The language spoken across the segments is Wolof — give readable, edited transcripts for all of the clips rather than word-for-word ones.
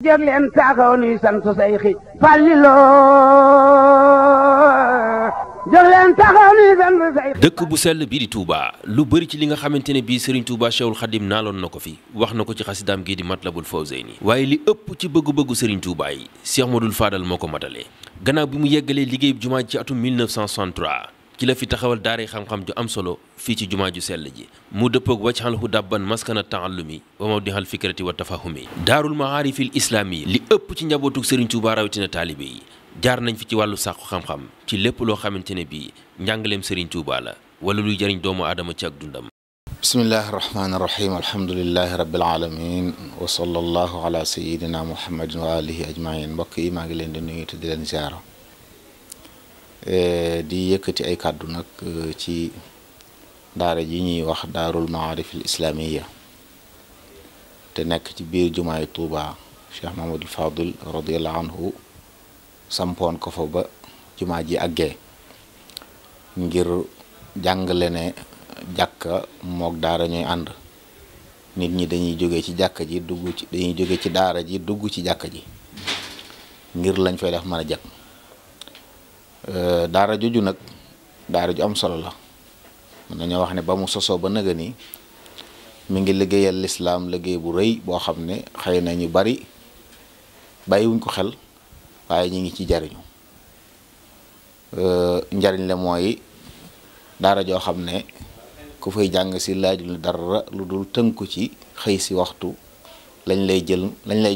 jóg leen taxaw nuy sant Seyxi Fàllilu jóg leen taxaw nuy sant Seyxi. dëkk bu sell bii di Touba lu bëri ci li nga xamante ne bii Serigne Touba Cheikhul Khadim naaloon na ko fi wax na ko ci xasidaam gii di Matlabul Fawzayni waaye li ëpp ci bëggu-bëggu Serigne Touba yi Cheikh Modou Fadal moo ko matalee gannaaw bi mu yeggalee liggéey jumaa ji ci atum 1963 ci la fi taxawal daaray xam-xam ju am solo fii ci jumaa ju sell ji mu dëppoog wajhalhu dabban maskana taallumi wa mawdihal fikrati wa tafahumi daarul maarifil islaami li ëpp ci njabootug Serigne Touba rawatina taalibe yi jaar nañ fi ci wàllu sàqu xam-xam ci lépp loo xamante ne bii njàngaleem Serigne Touba la wala luy jariñ doomu aadama ci ak dundam. bismillahi rahmaani rahim alhamdulilahi rabbil alamin wa sallallahu ala sayidina muhammadin wa alihi ajmain mbokk yi maa ngi leen di nuyu te di leen ziara di yëkkati ay kàddu nag ci daara ji ñuy wax daarul maarifil islaamiya te nekk ci biir jumaay Touba Cheikh Mahamadul Fadil radiallahu anhu sampoon ko fa ba jumaa ji àggee ngir jàngale ne jàkka mook daara ñooy ànd nit ñi dañuy jóge ci jàkka ji dugg ci dañuy jóge ci daara ji dugg ci jàkka ji ngir lañ fay def mën a jag daara joju nag daara ju am solo la mën nañoo wax ne ba mu sosoo ba nëga ni mi ngi liggéeyal lislaam liggéey bu rëy boo xam ne xëy na ñu bari bàyyiwuñ ko xel waaye ñu ngi ci jariñu njariñ la mooy daara joo xam ne ku fay jàng si laajul dara lu dul tënku ci xëy si waxtu lañ lay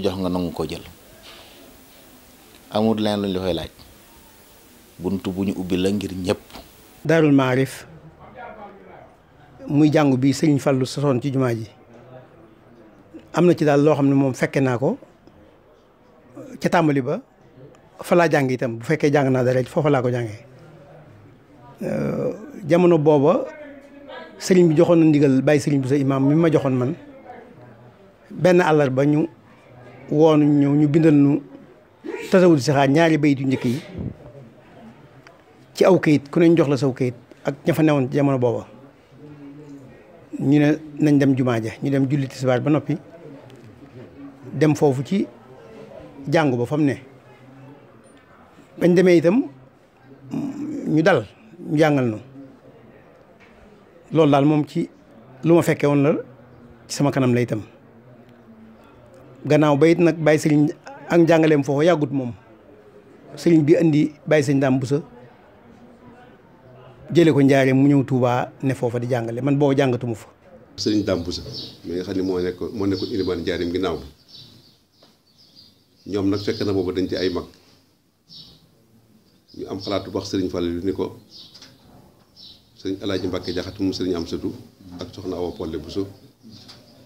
jox nga nangu ko jël amul leen luñ la fay laaj buntu bu ñu ubbi la ngir ñëpp. daarul maarif muy jàngu bi Sëriñ Fallu sosoon ci jumaa ji am na ci daal loo xam ne moom fekke naa ko ca tàmbali ba fa laa jàng itam bu fekkee jàng naa dara foofa laa ko jàngee jamono booba sëriñ bi joxoon na ndigal bàyyi sëriñ bu sa imaam mi ma joxoon man benn àllarba ñu woonu ñëw ñu bindal nu tasawul si xaar ñaari bayit yu njëkk yi ci aw kayit ku ne ñu jox la saw kayit ak ña fa newoon ci jamono booba ñu ne nañ dem jumaa ja ñu dem julli tisbaar ba noppi dem foofu ci jàngu ba fa mu ne bañ demee itam ñu dal ñu jàngal nu loolu daal moom ci lu ma fekkee woon la ci sama kanam la itam gannaaw ba it nag bàyyi sëriñ ak njàngaleem foofu yàggut moom sëriñ bi indi bàyyi sëriñ Daam Busa jële ko njaaree mu ñëw Touba ne foofa di jàngale man boo jàngatuma fa. sëriñ Daam Busa mi nga xam ne moo nekkoon ilimaan njaareem ginnaaw bi ñoom nag fekk na boobu dañ ci ay mag ñu am xalaatu wax sëriñ Fallu ni ko sëriñ Alaaji Mbàkke Jaxate moom sëriñ Amsatu ak soxna Awa Polle Buso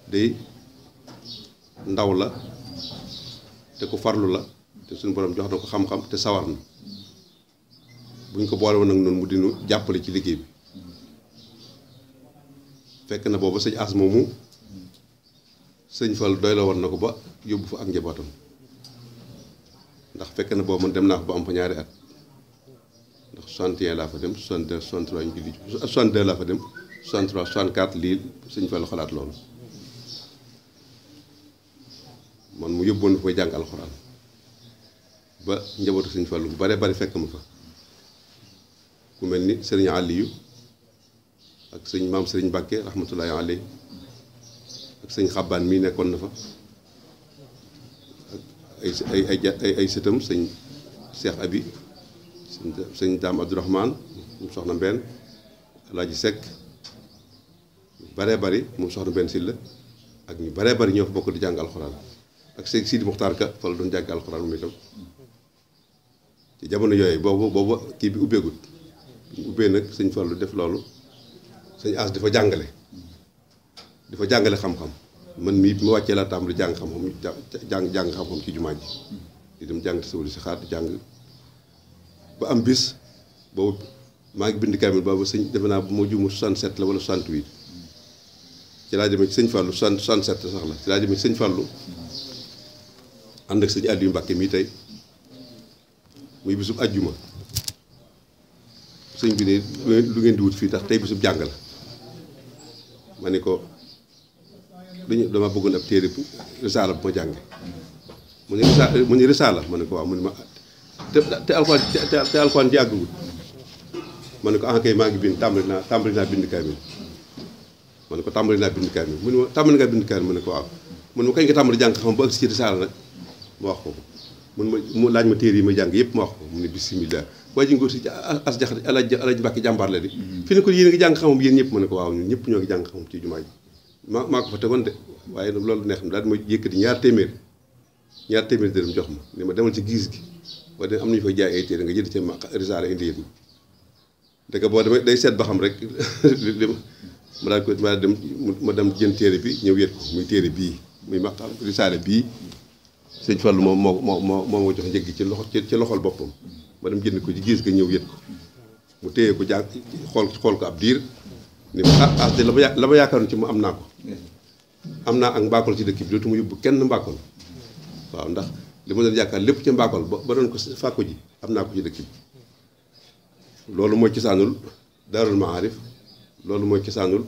day ndaw la te ku farlu la te suñu borom jox na ko xam-xam te sawar na buñ ko boole woon nag noonu mu dinu jàppale ci liggéey bi fekk na booba sëñ As moomu sëñ Fall doy la woon na ko ba yóbbu fa ak njabootam ndax fekk na boobu man dem naa fa ba am fa ñaari at ndax 61 laa fa dem 62 63 ñu julli 62 laa fa dem 63 64 lii sëñ Fall xalaat loolu man mu yóbboon fa may jàng alxuraan ba njabootu sëñ Fall bu bare bari fekk ma fa ku mel ni sëriñ Aliyu ak sëñ maam sëriñ Mbàkke rahmatullahi alayhi ak sëñ Xabbaan mii nekkoon na fa ak ay sëtam sëñ Cheikh Abi sëñ Daam Abdourahman moom soxna Mbenn Alaaji Sekk baree bari moom soxna Mbenn Silla ak ñu baree bari ñoo fa bokk di jàng alxuraan ak sëñ Sidi Muxtaar Ka fa la doon jàng alxuraan moom itam ci jamono yooyu boobu kii bi ubbeegut ubbee nag sëñ Fallu def loolu sëñ As dafa jàngale xam-xam man mii bi ma wàccee laa tàmbali jàng xam-xam ci jumaa ji di dem jàng tasawul si xaar di jàng ba am bis boobu maa ngi bind kaamil boobu sëñ defe naa bu ma juumul 67 la wala 68 ci laa demee ci sëñ Fallu 67 sax la ci laa demee ci sëñ Fallu ànd ak sëñ Aliou Mbàkke mii tey muy bisub àjjuma sëñ bi ne lu ngeen di wut fii tax tey bisub jàng la ma ne ko dama bëggoon ab téere risaala bu ma jànge mu ni risaala ma ne ko waaw mu ne ma te alxuraan jàggul ma ne ko ah kay maa ngi bind tàmbali naa bind kaamil ma ne ko tàmbali naa bind kaamil mu ne ma tàmbali nga bind kaamil ma ne ko waaw mu ne ma kañ nga tàmbali jàng xam ba agsi ci risaala nag ma wax ko mu laaj ma téere yi ma jàng yëpp ma wax ko mu ne bisimilah waaye ji ngóor si as jaxate alaaj Mbàkke jàmbaar la di fi ne ko yéen a ngi jàng xamam yéen ñëpp ma ne ko waaw ñun ñëpp ñoo ngi jàng xamam ci jumaa ji maa ko fa tegoon de waaye nag loolu neex na daal di ma yëkkati ñaar téeméer dërëm jox ma ni ma demal ci giis gi boo dem am nañu fa jaay ay téere nga jënd ci risaala indi yéen dëgg boo demee day seet ba xam rek ma dem jënd téere bi ñëw yët ko muy téere bii muy maqaam risaala bii sëñ Fallu moo jox njëg gi ci loxol boppam ma dem jënd ko ci giis ga ñëw yët ko mu téye ko jàng xool ko ab diir ni ma de la ma yaakaaroon ci mu am naa ko am naa ak mbaakol ci dëkk bi dootuma yóbbu kenn mbaakol waaw ndax li ma doon yaakaar lépp ca mbaakol ba doon ko fàkku ji am naa ko ci dëkk bi loolu mooy cosaanul Daarul Maarif loolu mooy cosaanul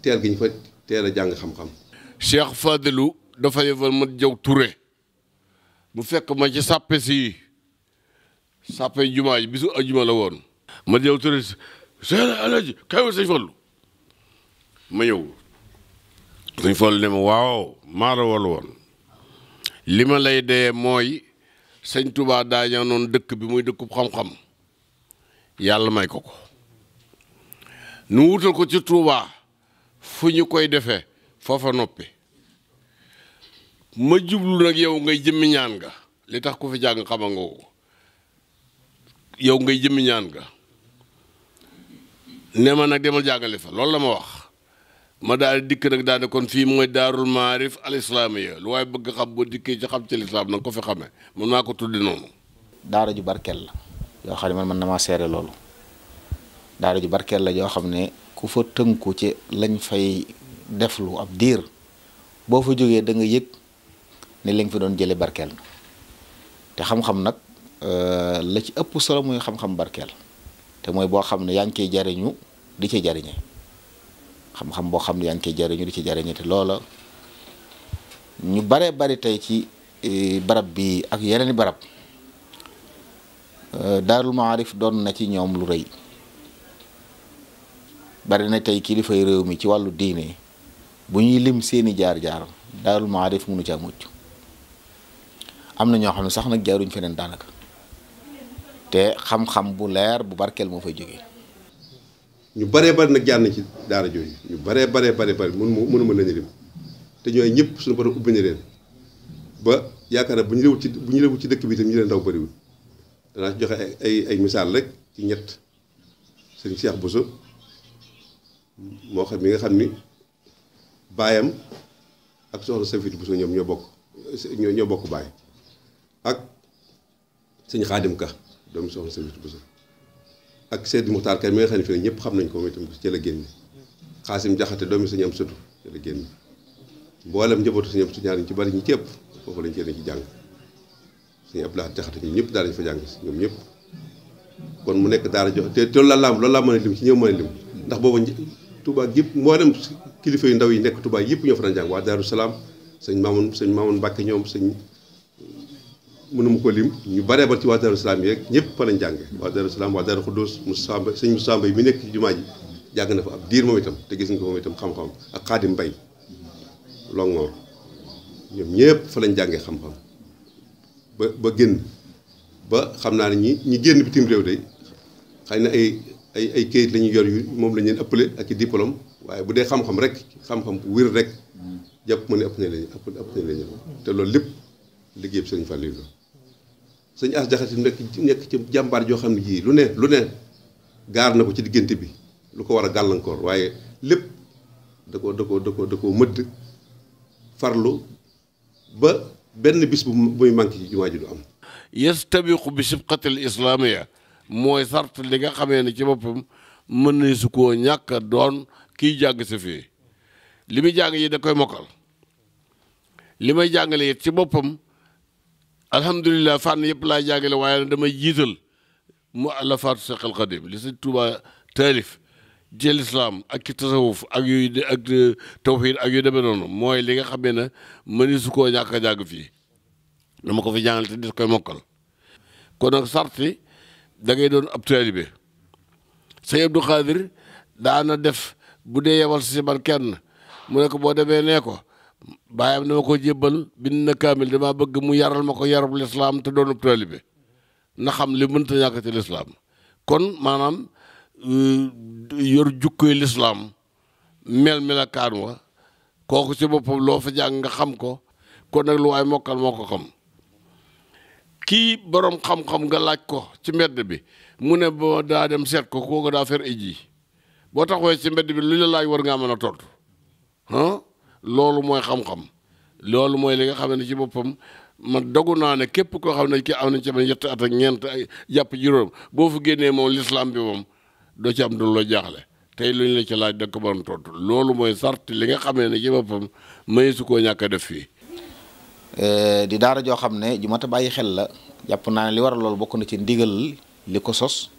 teel gi ñu fa teel a jàng xam-xam. Cheikh Fadilou dafa yebal ma jaw Touré bu fekk ma ci sàppe si sàppe jumaa ji bisu ajuma la woon ma jaw Touré seen alaji kay wa sëñ Fallu ma ñëw sëñ Fallu ne ma waaw maa la wol woon li ma lay dee mooy sëñ Touba daa ñaanoon dëkk bi muy dëkkub xam-xam yàlla may ko nu wutal ko ci Touba fu ñu koy defee foofa noppi ma jublu nag yow ngay jëmmi ñaan nga li tax ku fi jàng xama nga ko yow ngay jëmmi ñaan nga ne ma nag demal jàngale fa loolu la ma wax ma daal di dikk nag daal di kon fii mooy Daarul Maarif al islaamiya lu waaye bëgg xam boo dikkee ci xam ci lislaam na nga ko fi xamee mën naa ko tuddi noonu. daara ju barkeel la yoo xam ne man mën na maa seere loolu daara ju barkeel la yoo xam ne ku fa tënku ci lañ fay deflu ab diir boo fa jógee da nga yëg ne li nga fi doon jële barkeel na te xam-xam nag la ci ëpp solo muy xam-xam barkeel te mooy boo xam ne yaa ngi koy jariñu di ci jariñe xam-xam boo xam ne yaa ngi koy jariñu di ci jariñe te loola ñu bare bari tey ci barab bi ak yeneen i barab Daarul Maarif doon na ci ñoom lu rëy bari na tey kilifay réew mi ci wàllu diine bu ñuy lim seeni jaar-jaar Daarul Maarif mënu caa mucc am na ñoo xam ne sax nag jaaruñ feneen daanaka te xam-xam bu leer bu barkeel moo fay jógee. ñu baree bari nag jaar na ci daara jooju ñu baree mënu mën nañu lim te ñooy ñëpp suñu borom ubbi na leen ba yaakaar na bu ñu lewul ci dëkk bi itam ñu leen ndaw bariwul danaa ci joxe ay misaal rek ci ñett sëñ Cheikh Bousso moo xam mi nga xam ni baayam ak soxna Safiyatu Bousso ñoom ñoo bokk baay ak sëñ Xaadim Ka doomu soxna Safiyatu Bousso ak Seydi Muxtaar Ka mi nga xam ne fii ñëpp xam nañ ko moom itam ci la génne Xaasim Jaxate doomu sëñ am sëtu ci la génne mboolem njabootu sëñ am sëtu ñaar ñu ci bari ñu ci ëpp foofu lañ ci jàng sëñ Abdoulaye Jaxate ñoom ñëpp daal lañ fa jàng ñoom ñëpp kon mu nekk daara jox te loolu laa mën a lim ci ñëw mën a lim ndax boobu Touba yëpp mboolem kilifa yu ndaw yi nekk Touba yëpp ñoo fa daan jàng waa Daaru Salaam sëñ Maamun Mbàkke ñoom mënuma ko lim ñu baree ba ci waa Daaru Salaam yeeg ñëpp fa lañ jànge waa Daaru Salaam waa Daaru Xuddoos sëñ Moussa Mbay mi nekk ci jumaa ji jàng na fa ab diir moom itam te gis nga ko moom itam xam-xam ak Xaadim Mbay Longoor ñoom ñëpp fa lañ jàngee xam-xam ba génn ba xam naa ne ñi génn bitim réew day xëy na ay kayit la ñuy yor yu moom lañ leen ëppale ak i diplôme waaye bu dee xam-xam rek xam-xam bu wér rek jàpp ma ne ëpp na leen te loolu lépp liggéey bi sëñ Fallou la sëñ As Jaxate nekk ci jàmbaar joo xam ne jii lu ne gaar na ko ci diggante bi lu ko war a gàllankoor waaye lépp da ko mëdd farlu ba benn bis bu muy manqué ci jumaa ji du am. yastabiqu bi sibqatil islaamiya mooy sart li nga xamee ne ci boppam mën na su koo ñàkk a doon kiy jàng sa fii li muy jàng yi da koy mokkal li may jàngale it ci boppam alhamdulilah fànn yëpp laay jàngale waaye nag damay jiital mu àllafaatu Seexul Xadim li Sëñ Tuubaa taalif ci lislaam ak ci tasawuf ak yooyu ak tawxiid ak yu demee noonu mooy li nga xamee ne mëni su koo ñàkk a jàng fii dama ko fi jàngal te des koy mokkal kon nag sarti da ngay doon ab taalibe sëñ Abdou Khadir daana def bu dee yebal si man kenn mu ne ko boo demee nee ko bàyyam dama ko jébbal bind na kaamil dama bëgg mu yaral ma ko yarub lislaam te doon ab taalibe na xam li mënta ñàkk ci lislaam kon maanaam yor jukkoy lislaam melakaan wa kooku ci boppam loo fa jàng nga xam ko kon nag lu waay mokkal moo ko xam kii borom xam-xam nga laaj ko ci mbedd bi mu ne boo daa dem seet ko kooku daa fer iji boo taxawee ci mbedd bi lu la laaj war ngaa mën a tontu loolu mooy xam-xam loolu mooy li nga xam ne ci boppam man dogu naa ne képp koo xam ne kii am nañ ci man 7 at ak ñeent ay jàpp juróom boo fa génnee moom lislaam bi moom doo ci am du la jaaxle tey lu ñu la ci laaj da ko mën a tontu loolu mooy sart li nga xamee ne ci boppam may su koo ñàkk a def fii. di daara joo xam ne ju mat a bàyyi xel la jàpp naa ne li waral loolu bokk na ci ndigal li ko sos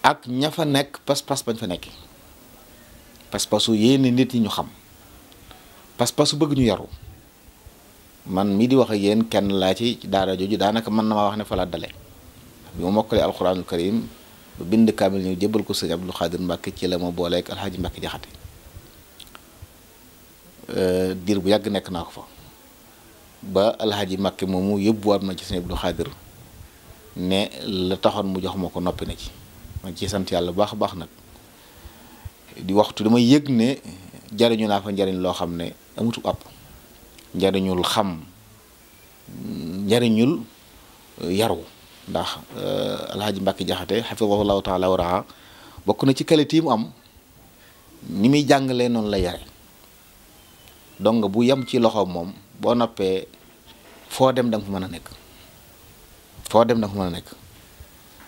ak ña fa nekk pas-pas bañ fa nekk pas-pasu yéene nit ñi ñu xam pas-pasu bëgg ñu yaru man mii di wax ak yéen kenn laa ci daara jooju daanaka mën na maa wax ne fa la dale bi ma mokkalee alxuraanul karim ba bind kaamil ñu jébbal ko sëñ Abdou Khadir Mbacke ci la ma booleeg alxaaji Mbacke Jaxate diir bu yàgg nekk naa ko fa ba alxaaji Mbacke moomu yóbbuwaat ma ci sëñ Abdou Khadir ne la taxoon mu jox ma ko noppi na ci ma ci sant yàlla bu baax a baax nag di waxtu damay yëg ne jariñu naa fa njariñ loo xam ne amutu àpp njariñul xam njariñul yaru ndax alxaaji Mbàkke Jaxate xafidahullahu taala wa raa bokk na ci qualité yi mu am ni muy jàngalee noonu la yare donc bu yem ci loxoom moom boo noppee foo dem da nga fa mën a nekk foo dem da nga fa mën a nekk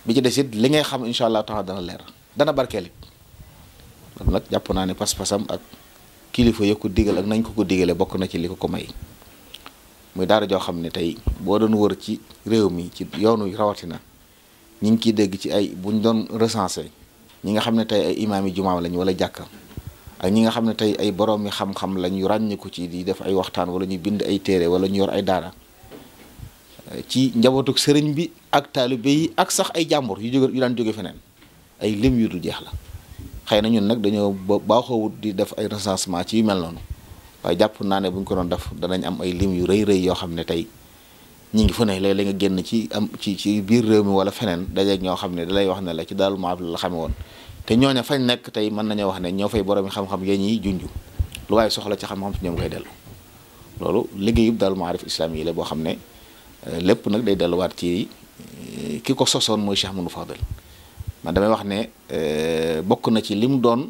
bi ci des it li ngay xam incha allah taala dana leer dana barkeel it loolu nag jàpp naa ne pas-pasam ak kilifa yo ko digal ak nañ ko digale bokk na ci li ko may muy daara joo xam ne tey boo doon wër ci réew mi ci yoonu rawatina ñi ngi ciy dégg ci ay buñ doon recensé ñi nga xam ne tey ay imaam yi jumaa lañ wala jàkka ak ñi nga xam ne tey ay borom mi xam-xam lañ yu ràññiku ci di def ay waxtaan wala ñu bind ay téere wala ñu yor ay daara ci njabootuk sëriñ bi ak taalibe yi ak sax ay jàmbur yu daan jóge feneen ay lim yu dul jeex la xëy na ñun nag dañoo baaxoowut di def ay recensement ci yu mel noonu waaye jàpp naa ne bu ñu ko doon def danañ am ay lim yu rëy yoo xam ne tey ñi ngi fu ne léeg-léeg nga génn ci biir réew mi wala feneen dajeeg ñoo xam ne dalay wax ne la ci Daaru Muxti la xame woon te ñooña fañ nekk tey mën nañoo wax ne ñoo fay borom xam-xam yéen ñiy junj lu waaye soxla ci xam-xam ci ñoom koy dellu loolu liggéeyub Daaru Maarif Islaami yi la boo xam ne lépp nag day delluwaat ci ki ko sosoon mooy Cheikh Mouhamadou Fadel man damay wax ne bokk na ci li mu doon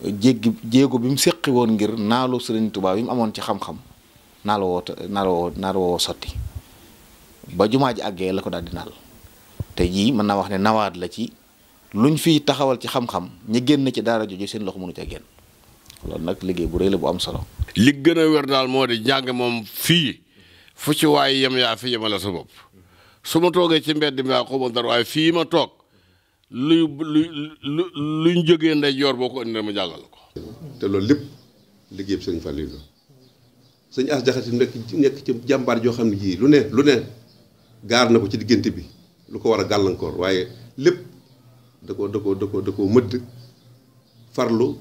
jéego bi mu séqi woon ngir naalu Sëriñ Tuubaa bi mu amoon ci xam-xam naal woo sotti ba jumaa ji àggee la ko daal di naal te jii mën naa wax ne nawaat la ci luñ fiy taxawal ci xam-xam ñi génn ci daara jooju seen loxo mënu ca génn loolu nag liggéey bu rëy la bu am solo. li gën a wér daal moo di jàng moom fii fu ci waay yem yaa fi yemale sa bopp su ma toogee ci mbedd mi yaa xawma dara waaye fii ma toog luñ jógee ndey joor boo ko indi ma jàngal ko. te loolu lépp liggéey bi sëñ Fallou la sëñ As Jaxate nekk ci jàmbaar joo xam ne jii lu ne gaar na ko ci diggante bi lu ko war a gàllankoor waaye lépp da ko mëdd farlu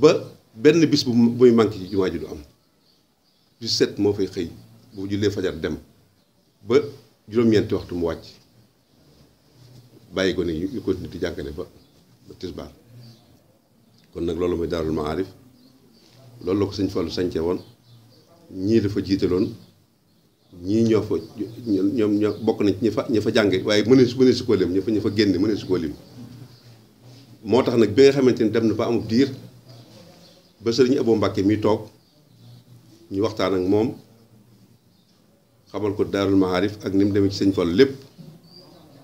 ba benn bis bu muy manqué ci jumaa ji du am bis set moo fay xëy bu jullee fajar dem ba juróom-ñeenti waxtu mu wàcc bàyyi ko ne ñu continuer di jàngale ba tisbaar kon nag loolu mooy Daarul Maarif loolu la ko sëñ Fallu sañce woon ñii dafa jiitaloon ñii ñoo fa ñoo bokk nañ ña fa jànge waaye mënee su ko lim ña fa génne mënee su ko lim moo tax nag bi nga xamante ni dem na ba amub diir ba sëriñ Abo Mbàkke mi toog ñu waxtaan ak moom xamal ko Daarul Maarif ak ni mu demee ci sëñ Fallu lépp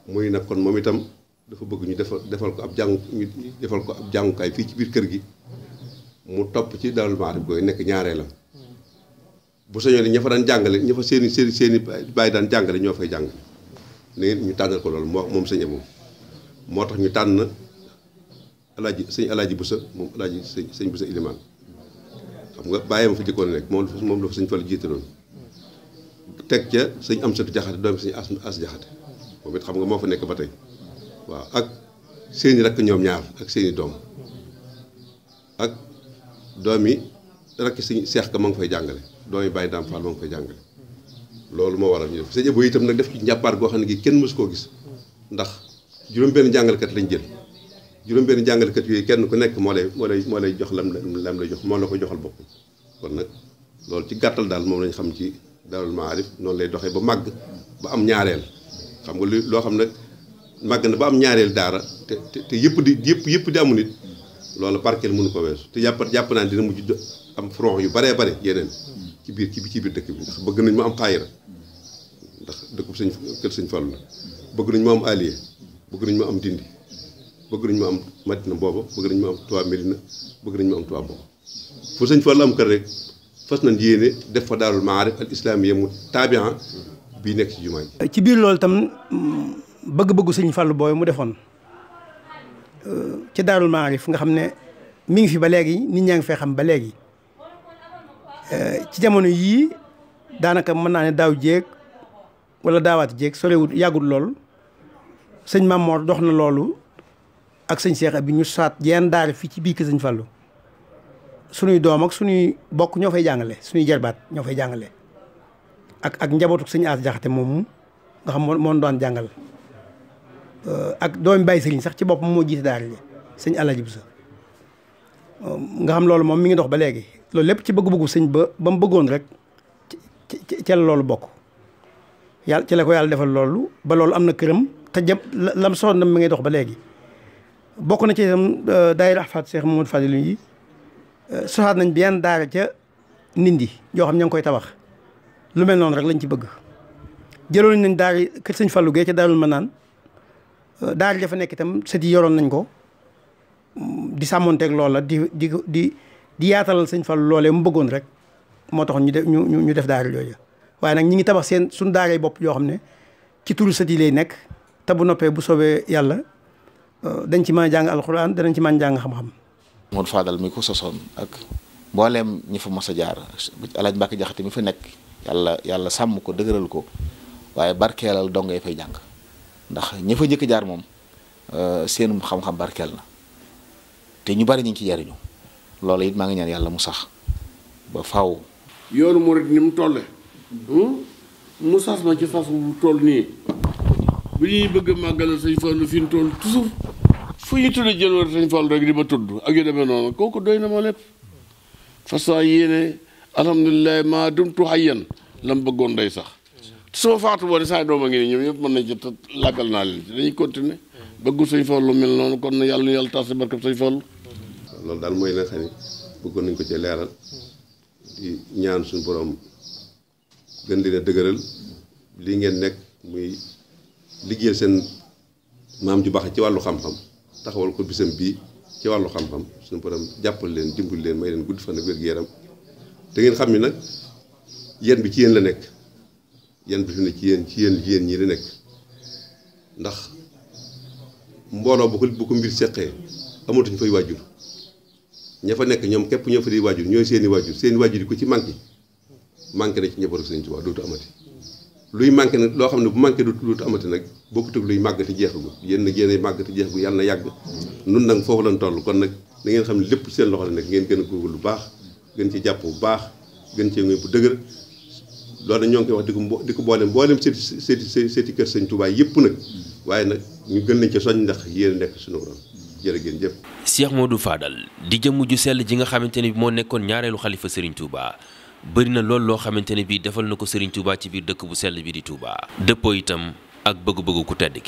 muy nag kon moom itam dafa bëgg ñu defal ko ab jàngukaay fii ci biir kër gi mu topp ci Daarul Maarif gooy nekk ñaareelam bu sañoon ña fa daan jàngale ña fa seeni bàyyi daan jàngale ñoo fay jàngale ne ñu tànnal ko loolu moom sëñ Abo moo tax ñu tànn sëñ alaaji Busa moom alaaji sëñ Busa Ilimaan xam nga bàyyi ma fa jëkkoon nekk moom la fa sëñ Fallu jiitaloon teg ca sëñ Amsatu Jaxate doomi sëñ as Jaxate moom it xam nga moo fa nekk ba tey waaw ak seeni rakk ñoom ñaar ak seeni doom ak doomi rakk sëñ Seex Ka ma nga fay jàngale doomi Baye Daam Fall ma nga fay jàngale loolu moo waral ñu def sëñ Abo itam nag def ci njàppaar goo xam ne gi kenn mësu koo gis ndax juróom-benn jàngalekat lañ jël juróom-benn jàngalekat yooyu kenn ku nekk moo lay jox lam lay jox moo la ko joxal bopp kon nag loolu ci gàttal daal moom lañ xam ci Daarul Maarif noonu lay doxee ba màgg ba am ñaareel xam nga loo xam nag màgg na ba am ñaareel daara te yëpp di amu nit loolu barkeel mënu ko weesu te jàpp naa dina mujj am front yu baree bare yeneen ci biir dëkk bi ndax bëgg nañ mu am xaayira ndax dëkkub kër sëñ Fallu la bëgg nañ mu am Alié bëgg nañ mu am Dindi bëgg nañ mu am Madina booba bëgg nañ mu am Touba Medina bëgg nañ mu am Touba booba fu sëñ Fallu am kër rek fas nañ yéene def fa Daarul Maarif al islaamiyya mu taabian bii nekk ci jumaa ji. ci biir loolu tam bëgg-bëggu sëñ Fallu booy mu defoon ci Daarul Maarif nga xam ne mi ngi fi ba léegi nit ñaa ngi fay xam ba léegi ci jamono yii daanaka mën naa ne daaw jéeg wala daawaati jéeg sorewut yàggul lool sëñ Mamor dox na loolu ak sëñ Cheikh bi ñu saat jenn daara fii ci biir kër sëñ Fallu suñuy doom ak suñuy bokk ñoo fay jàngale suñuy jarbaat ñoo fay jàngale ak njabootu sëñ As Jaxate moomu nga xam moo doon jàngal ak doomi Baye Sëriñ sax ci boppam moo jiite daara ji sëñ Alaaji Buso nga xam loolu moom mi ngi dox ba léegi loolu lépp ci bëgg-bëggu sëñ ba mu bëggoon rek ci la loolu bokk yàlla ci la ko yàlla defal loolu ba loolu am na këram te lam soxna mi ngay dox ba léegi bokk na ci itam daayira Ahfaadu Cheikh Mamadou Fadilou yi soxaat nañ benn daara ca Ndindi yoo xam ña ngi koy tabax lu mel noonu rek lañ ci bëgg jëloon nañ daara kër sëñ Fallu gee ca Daarul Manaan daara dafa nekk itam sët yi yoroon nañ ko di sàmmonteeg loola di yaatalal sëñ Fallu loolee mu bëggoon rek moo taxoon ñu def daara yooyu waaye nag ñi ngi tabax suñ daaray bopp yoo xam ne ci turu sët yi lay nekk te bu noppee bu soobee yàlla dañ ci mën a jàng alxuraan danañ ci mën a jàng xam-xam. Modou Fadal mi ko sosoon ak mbooleem ñi fa mos a jaar Alaaji Mbàkke Jaxate mi fa nekk yàlla sàmm ko dëgëral ko waaye barkeelal dongay fay jàng ndax ñi fa jëkk jaar moom seenum xam-xam barkeel na te ñu bari ñu ngi ci jariñu loolu it maa ngi ñaan yàlla mu sax ba faw yoonu murid ni mu tolle mu sas ma ci fas bu toll nii bu ñuy bëgg a màggalal sëñ Fallu fi ñu toll toujours fu ñu tudd jël war sëñ Fallu rek di ma tudd ak yu demee noonu kooku doy na ma lépp fas yéene alhamdulilah maa dumtu hayyan la mu bëggoon day sax soo faatu boo ne saa doom a ngi nii ñoom yëpp mën nañ ci làggal naa leen ci dañuy continuer bëggu sëñ Fallu mel noonu kon na yàlla tas si barkab sëñ Fallu loolu daal mooy la xam ne bëggoon nañ ko ci leeral di ñaan suñu borom gën leen a dëgëral li ngeen nekk muy liggéeyal seen maam ju baax ci wàllu xam-xam taxawal ko bisam bii ci wàllu xam-xam suñu borom jàppal leen dimbali leen may leen gudd fan ak wér-gu-yaram te ngeen xam ni nag yéen bi ci yéen la nekk yéen bi fi ne ci yéen ñii la nekk ndax mbooloo bu ko mbir seqee amatuñ fay waajur ña fa nekk ñoom képp ñoo fa di waajur ñooy seeni waajur yi ko ci manqué na ci njabootu Sëriñ Tuubaa dootu amati luy manqué nag loo xam ne bu manqué dootu amati nag bokkut ak luy màggati jeexagu yéen nag yéenay màggati jeexagu yàlla na yàgg nun nag foofu lañ toll kon nag da ngeen xam ne lépp seen loxo la nekk ngeen gën a góorgóorlu lu baax gën ci jàpp bu baax gën cee ngoy bu dëgër loolu ñoo ngi koy wax di ko mboolem seeti kër Sëriñ Tuubaa yëpp nag waaye nag ñu gën nañ ci soñ ndax yéen nekk suñu borom jërë ngeen jëf. Cheikh Modou Fadal di jëmm ju sell ji nga xamante ne bi moo nekkoon ñaareelu xalifa Serigne Touba bëri na lool loo xamante ne bii defal na ko Serigne Touba ci biir dëkk bu sell bi di Touba dëppoo itam ak bëgg-bëggu ku tedd ki